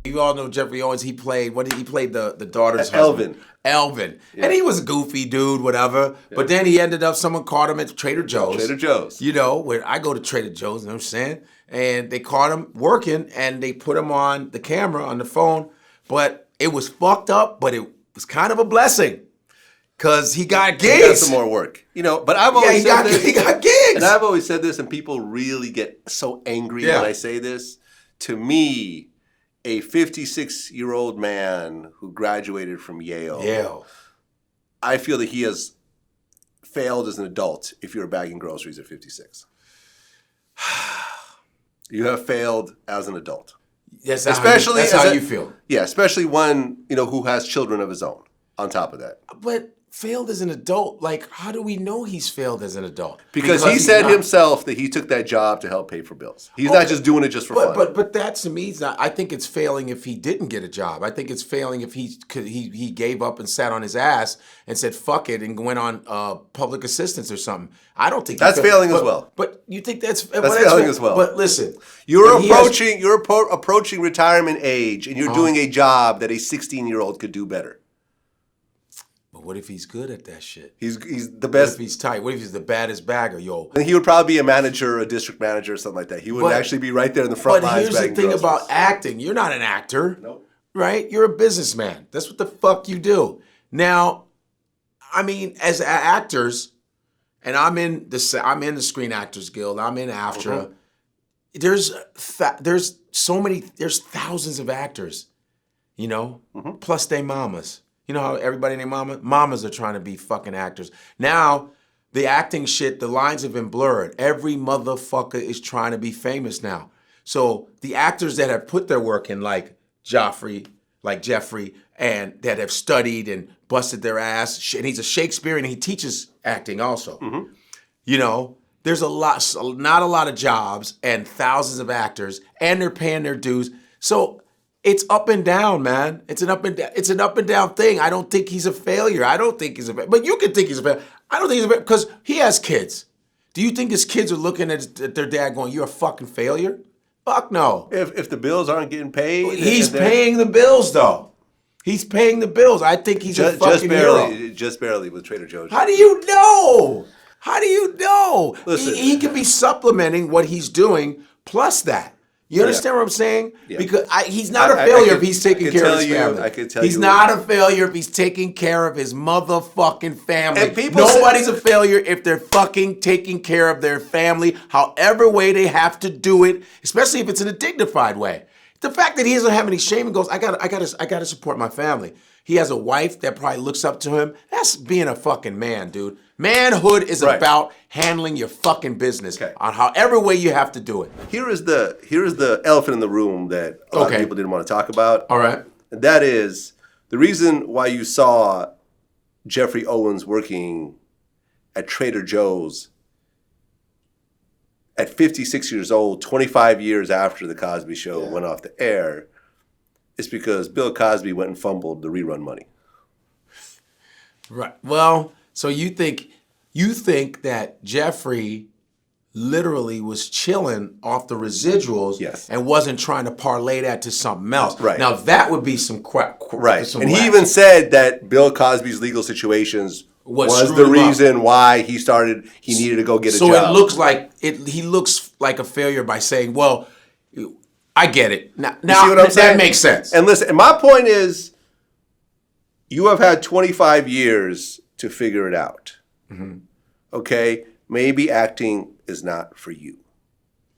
You all know Geoffrey Owens. He played the daughter's husband. Elvin. Yeah. And he was a goofy dude, whatever. Yeah. But then he ended up, someone caught him at Trader Joe's. You know, where I go to Trader Joe's, you know what I'm saying? And they caught him working, and they put him on the camera, on the phone. But it was fucked up, but it was kind of a blessing. Because he got gigs. He got some more work. You know, but I've always said this. He got gigs. And I've always said this, and people really get so angry when I say this. To me, a 56-year-old man who graduated from Yale, I feel that he has failed as an adult if you're bagging groceries at 56. You have failed as an adult. Yes, especially that's how you feel. Yeah, especially one, who has children of his own on top of that. But failed as an adult, like, how do we know he's failed as an adult? Because he said himself that he took that job to help pay for bills. He's not just doing it just for fun. But that to me is not. I think it's failing if he didn't get a job. I think it's failing if he gave up and sat on his ass and said fuck it and went on public assistance or something. I don't think that's failing as well. But you think that's failing as well. But listen, you're approaching retirement age, and you're doing a job that a 16-year-old could do better. But what if he's good at that shit? He's the best. What if he's tight? What if he's the baddest bagger, yo? Then he would probably be a manager, a district manager, or something like that. He would actually be right there in the front lines. But here's the thing about acting. You're not an actor. Nope. Right? You're a businessman. That's what the fuck you do. Now, I mean, as actors, and I'm in the Screen Actors Guild. I'm in AFTRA. Mm-hmm. There's thousands of actors, plus they mamas. You know how everybody named mamas are trying to be fucking actors. Now, the acting shit, the lines have been blurred. Every motherfucker is trying to be famous now. So the actors that have put their work in, like Geoffrey, and that have studied and busted their ass, and he's a Shakespearean, and he teaches acting also. Mm-hmm. There's not a lot of jobs and thousands of actors, and they're paying their dues. So it's up and down, man. It's an up and down thing. I don't think he's a failure. I don't think he's a failure. But you can think he's a failure. I don't think he's a failure because he has kids. Do you think his kids are looking at their dad going, "You're a fucking failure"? Fuck no. If the bills aren't getting paid, he's paying the bills though. He's paying the bills. I think he's a fucking hero. Just barely with Trader Joe's. How do you know? Listen, he could be supplementing what he's doing plus that. You understand what I'm saying? Yeah. Because he's not a failure if he's taking care of his family. I could tell you. He's not a failure if he's taking care of his motherfucking family. Nobody's a failure if they're fucking taking care of their family, however way they have to do it, especially if it's in a dignified way. The fact that he doesn't have any shame and goes, I gotta support my family. He has a wife that probably looks up to him. That's being a fucking man, dude. Manhood is about handling your fucking business on however way you have to do it. Here is the elephant in the room that a lot of people didn't want to talk about. All right. And that is the reason why you saw Geoffrey Owens working at Trader Joe's at 56 years old, 25 years after the Cosby Show went off the air, is because Bill Cosby went and fumbled the rerun money. Right. Well, so you think that Geoffrey literally was chilling off the residuals and wasn't trying to parlay that to something else. Right. Now that would be some crap. Right. And he even said that Bill Cosby's legal situations was the reason why he needed to go get a job. So it looks like he looks like a failure by saying, well, I get it. Now that makes sense. And listen, and my point is, you have had 25 years to figure it out. Mm-hmm. Okay? Maybe acting is not for you.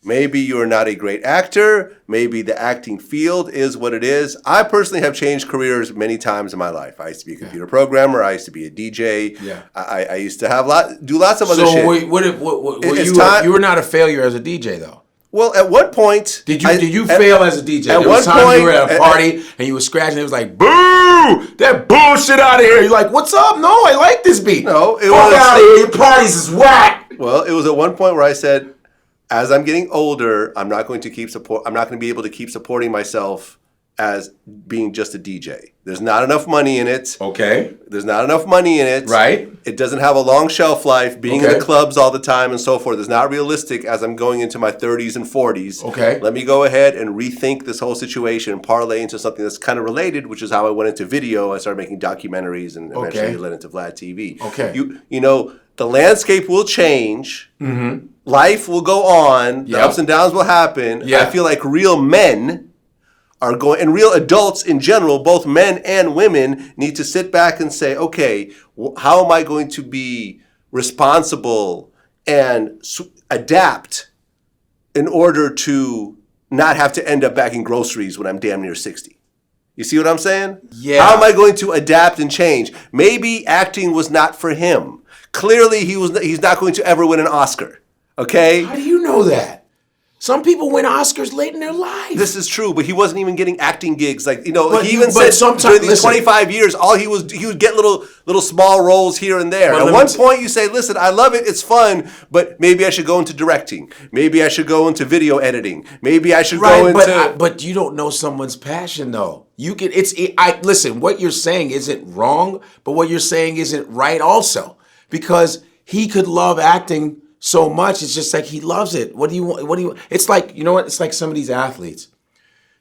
Maybe you're not a great actor. Maybe the acting field is what it is. I personally have changed careers many times in my life. I used to be a computer programmer. I used to be a DJ. Yeah. I used to do lots of other shit. So you were not a failure as a DJ, though? Well, at what point did you fail as a DJ? At one point, you were at a party and you were scratching. It was like, boo! That bullshit out of here. You're like, what's up? No, I like this beat. No, it was out of here. Your parties is whack. Well, it was at one point where I said, as I'm getting older, I'm not going to be able to keep supporting myself as being just a DJ. There's not enough money in it. Okay. There's not enough money in it. Right. It doesn't have a long shelf life, being in the clubs all the time and so forth. It's not realistic as I'm going into my 30s and 40s. Okay. Let me go ahead and rethink this whole situation and parlay into something that's kind of related, which is how I went into video. I started making documentaries and eventually led into Vlad TV. Okay. You know, the landscape will change. Mm-hmm. Life will go on. The ups and downs will happen. Yeah. I feel like real men are going, and real adults in general, both men and women, need to sit back and say, okay, how am I going to be responsible and adapt in order to not have to end up bagging groceries when I'm damn near 60? You see what I'm saying? Yeah. How am I going to adapt and change? Maybe acting was not for him. Clearly, he's not going to ever win an Oscar. Okay? How do you know that? Some people win Oscars late in their life. This is true, but he wasn't even getting acting gigs. Like, he But said sometimes, during these 25 years, he would get little small roles here and there. At one point, you say, listen, I love it, it's fun, but maybe I should go into directing. Maybe I should go into video editing. Maybe I should go into... But you don't know someone's passion, though. Listen, what you're saying isn't wrong, but what you're saying isn't right also. Because he could love acting so much, it's just like he loves it. What do you want? It's like, you know what? It's like some of these athletes,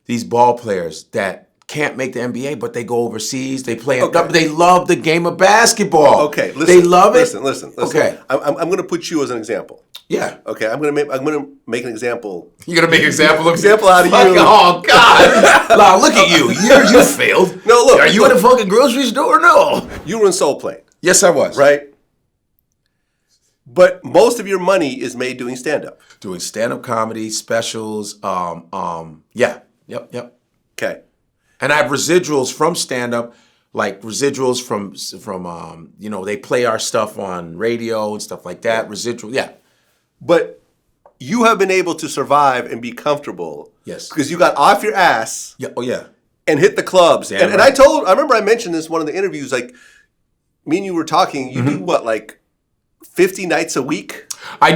these ball players that can't make the NBA, but they go overseas. They play. Okay. They love the game of basketball. Okay, listen, they love it. Listen. Okay, I'm going to put you as an example. Yeah. Okay, I'm going to make an example. You're going to make an example of out of you? Oh God! Wow, look at you. You failed. No, look. Are you in a fucking grocery store? No. You were in Soul Plane. Yes, I was. Right. But most of your money is made doing stand-up. Doing stand-up comedy, specials, yeah. Yep. Okay. And I have residuals from stand-up, like residuals from they play our stuff on radio and stuff like that. Residual, yeah. But you have been able to survive and be comfortable. Yes. Because you got off your ass. Yeah. Oh, yeah. And hit the clubs. Damn and right. I remember I mentioned this in one of the interviews, like, me and you were talking, you do what, like 50 nights a week? I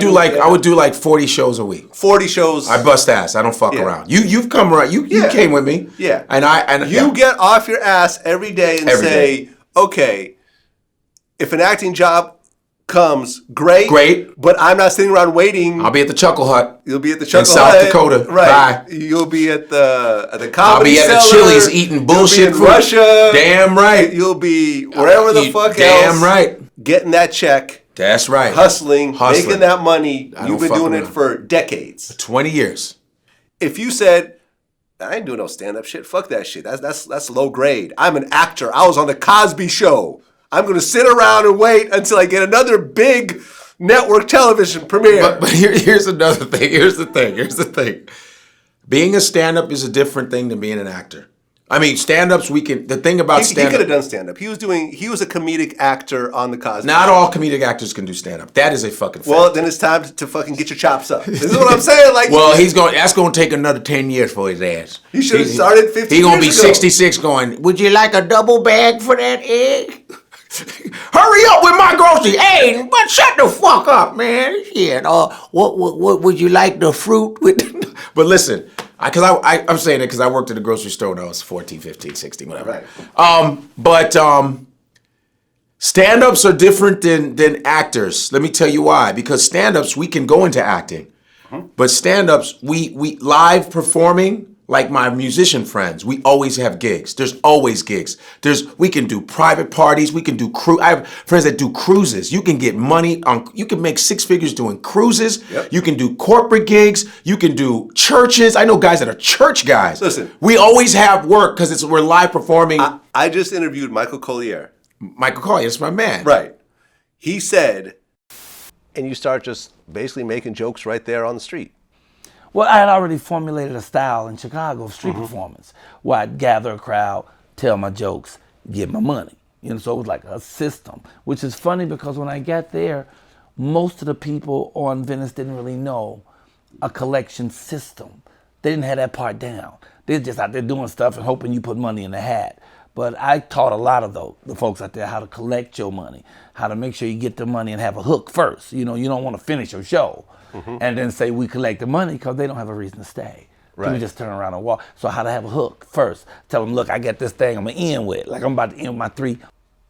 would do like 40 shows a week. 40 shows. I bust ass. I don't fuck around. You've come around. You came with me. Yeah. And you get off your ass every day and say, okay, if an acting job comes, great. But I'm not sitting around waiting. I'll be at the Chuckle Hut. You'll be at the Chuckle Hut in South Dakota. Right. Bye. You'll be at the comedy I'll be at cellar. the Chili's eating bullshit food. Russia. Damn right. You'll be wherever the fuck else. Damn right. Getting that check. That's right. Hustling. Making that money. You've been doing it for decades. 20 years. If you said, I ain't doing no stand-up shit, fuck that shit. That's low grade. I'm an actor. I was on the Cosby Show. I'm going to sit around and wait until I get another big network television premiere. But here's another thing. Here's the thing. Being a stand-up is a different thing than being an actor. I mean, stand-ups, the thing about stand-up. He could have done stand-up. He was a comedic actor on the Cosby Show. Not all comedic actors can do stand-up. That is a fucking fact. Well, then it's time to fucking get your chops up. This is what I'm saying. Like, well, that's going to take another 10 years for his ass. He should have started 15 years ago. He's going to be 66 going, would you like a double bag for that egg? Hurry up with my groceries. Hey, but shut the fuck up, man. Shit. What would you like the fruit with? But listen, I'm saying it because I worked at a grocery store when I was 14, 15, 16, whatever. Right. But stand-ups are different than actors. Let me tell you why. Because stand-ups, we can go into acting. But stand-ups, we live performing, like my musician friends, we always have gigs. There's always gigs. We can do private parties. We can do I have friends that do cruises. You can get money you can make six figures doing cruises. Yep. You can do corporate gigs. You can do churches. I know guys that are church guys. Listen. We always have work because we're live performing. I just interviewed Michael Collier. Michael Collier, it's my man. Right. He said, and you start just basically making jokes right there on the street. Well, I had already formulated a style in Chicago of street performance where I'd gather a crowd, tell my jokes, get my money. So it was like a system, which is funny because when I got there, most of the people on Venice didn't really know a collection system. They didn't have that part down. They're just out there doing stuff and hoping you put money in the hat. But I taught a lot of the folks out there how to collect your money, how to make sure you get the money and have a hook first. You don't want to finish your show and then say we collect the money because they don't have a reason to stay. Right. People just turn around and walk. So how to have a hook first. Tell them, look, I got this thing I'm going to end with. Like I'm about to end with my 3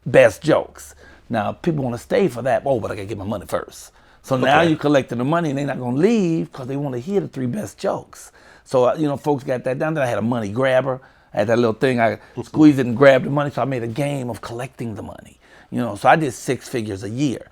best jokes. Now, people want to stay for that. Oh, but I got to get my money first. So now you're collecting the money and they're not going to leave because they want to hear the 3 best jokes. So, folks got that down. Then I had a money grabber. I had that little thing. I squeezed it and grabbed the money. So I made a game of collecting the money. So I did 6 figures a year.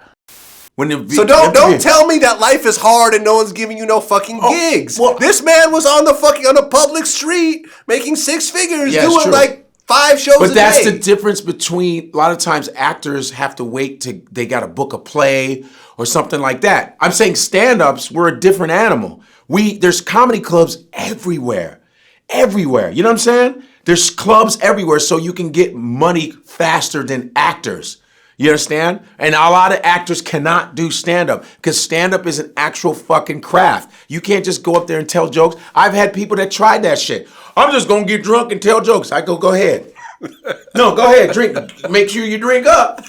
So don't tell me that life is hard and no one's giving you no fucking gigs. Well, this man was on the public street making 6 figures, doing like 5 shows a day. But that's the difference between, a lot of times actors have to wait till they got to book a play or something like that. I'm saying stand-ups, we're a different animal. There's comedy clubs everywhere. Everywhere. You know what I'm saying? There's clubs everywhere so you can get money faster than actors. You understand? And a lot of actors cannot do stand-up because stand-up is an actual fucking craft. You can't just go up there and tell jokes. I've had people that tried that shit. I'm just going to get drunk and tell jokes. I go ahead. No, go ahead, drink. Make sure you drink up.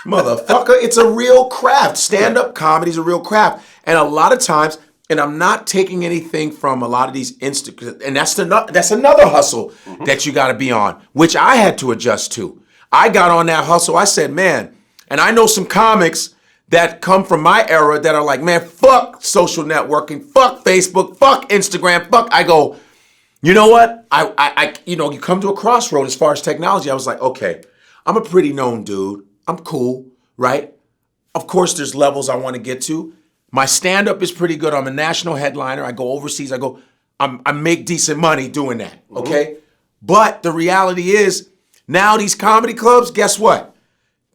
Motherfucker, it's a real craft. Stand-up comedy is a real craft. And a lot of times, and I'm not taking anything from a lot of these and that's another hustle that you got to be on, which I had to adjust to. I got on that hustle. I said, man, and I know some comics that come from my era that are like, man, fuck social networking, fuck Facebook, fuck Instagram, fuck. I go, you know what? You come to a crossroad as far as technology. I was like, okay, I'm a pretty known dude. I'm cool, right? Of course, there's levels I want to get to. My stand-up is pretty good. I'm a national headliner. I go overseas. I make decent money doing that, okay? But the reality is, now these comedy clubs, guess what?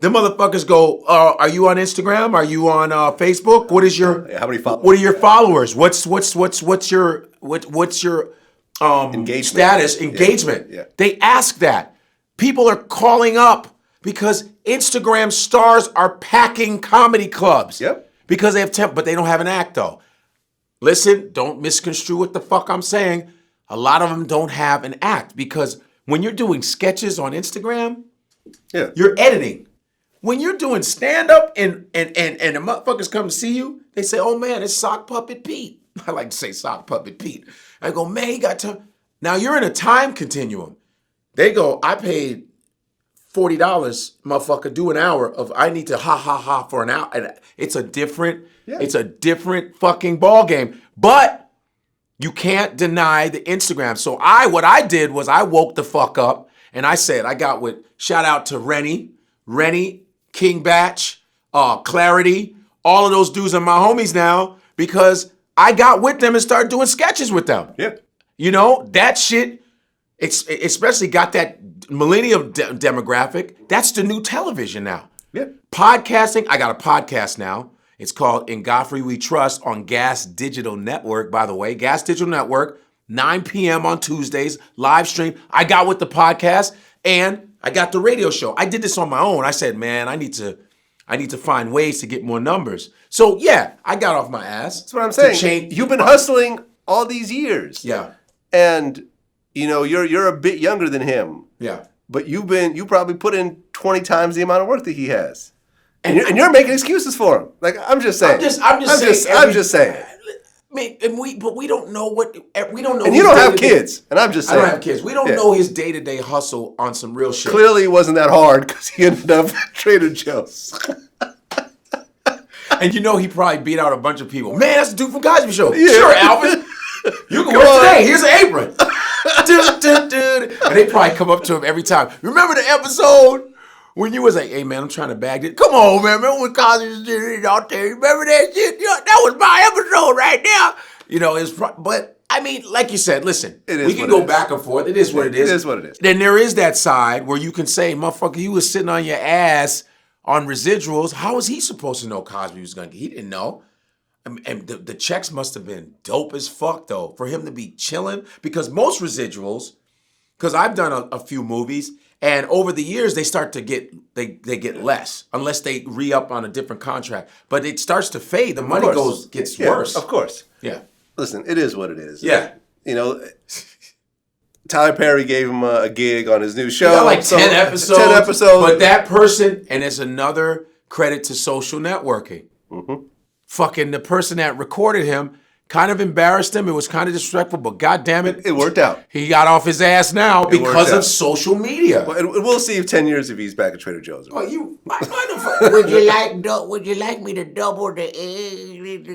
The motherfuckers go, are you on Instagram? Are you on Facebook? What is your how many followers? What are your followers? What's your engagement status? Engagement. Yeah. They ask that. People are calling up because Instagram stars are packing comedy clubs. Yep. Because they have but they don't have an act though. Listen, don't misconstrue what the fuck I'm saying. A lot of them don't have an act because when you're doing sketches on Instagram, you're editing. When you're doing stand-up and the motherfuckers come to see you, they say, oh man, it's Sock Puppet Pete. I like to say Sock Puppet Pete. I go, man, he got to. Now you're in a time continuum. They go, I paid $40, motherfucker, do an hour of, I need to ha for an hour. And it's a different fucking ball game. But you can't deny the Instagram. So what I did was I woke the fuck up and I said, shout out to Rennie, King Batch, Clarity, all of those dudes are my homies now because I got with them and started doing sketches with them. Yeah. That shit, it's especially got that millennial demographic. That's the new television now. Yeah. Podcasting, I got a podcast now. It's called In Godfrey We Trust on Gas Digital Network, by the way. Gas Digital Network, 9 p.m. on Tuesdays, live stream. I got with the podcast and I got the radio show. I did this on my own. I said, man, I need to find ways to get more numbers. So yeah, I got off my ass. That's what I'm saying. You've been hustling all these years. Yeah. And you're a bit younger than him. Yeah. But you probably put in 20 times the amount of work that he has. And you're making excuses for him. Like, I'm just saying. I'm just saying. But we don't know we don't know. And you don't have kids. And I'm just saying. I don't have kids. We don't know his day-to-day hustle on some real shit. Clearly it wasn't that hard because he ended up at Trader Joe's. And he probably beat out a bunch of people. Man, that's the dude from Cosby Show. Yeah. Sure, Alvin. You can work today. Here's an apron. And they probably come up to him every time. Remember the episode when you was like, hey, man, I'm trying to bag it. Come on, man. Remember when Cosby did it out there? Remember that shit? That was my episode right now. But, I mean, like you said, listen, we can go back and forth. It is what it is. It is what it is. Then there is that side where you can say, motherfucker, you was sitting on your ass on residuals. How was he supposed to know Cosby was going to get? He didn't know. And the checks must have been dope as fuck, though, for him to be chilling. Because most residuals, because I've done a few movies, and over the years, they start to get, they get less, unless they re-up on a different contract. But it starts to fade. The money gets worse. Of course. Yeah. Listen, it is what it is. Yeah. Tyler Perry gave him a gig on his new show. He got like 10 episodes. 10 episodes. But that person, and it's another credit to social networking. Mm-hmm. Fucking the person that recorded him kind of embarrassed him. It was kind of disrespectful, but God damn it, It worked out. he got off his ass now because worked of out. social media. Well, and we'll see if 10 years if he's back at Trader Joe's. Oh, you Would you like me to double the egg?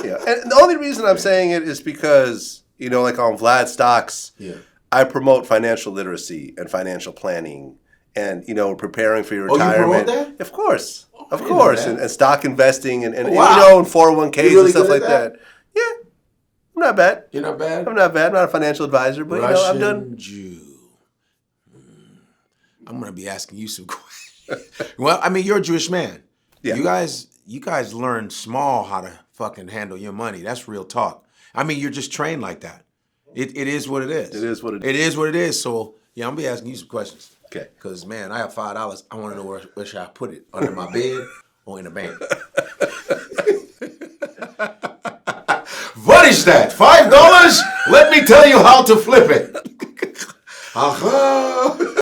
Yeah. And the only reason I'm saying it is because, like on Vlad Stocks, I promote financial literacy and financial planning and, preparing for your retirement. You promote that? Of course. Of didn't know course. that. And stock investing and Wow. and 401ks You really and stuff good like at that. Yeah. I'm not bad. You're not bad? I'm not bad. I'm not a financial advisor, but, Russian I've done. Jew. I'm going to be asking you some questions. Well, I mean, you're a Jewish man. Yeah. You guys learn small how to fucking handle your money. That's real talk. I mean, you're just trained like that. It is what it is. It is what it is. It is what it is. So, yeah, I'm going to be asking you some questions. Okay. Because, man, I have $5. I want to know where should I put it? Under my bed or in the bank? What is that? $5? Let me tell you how to flip it.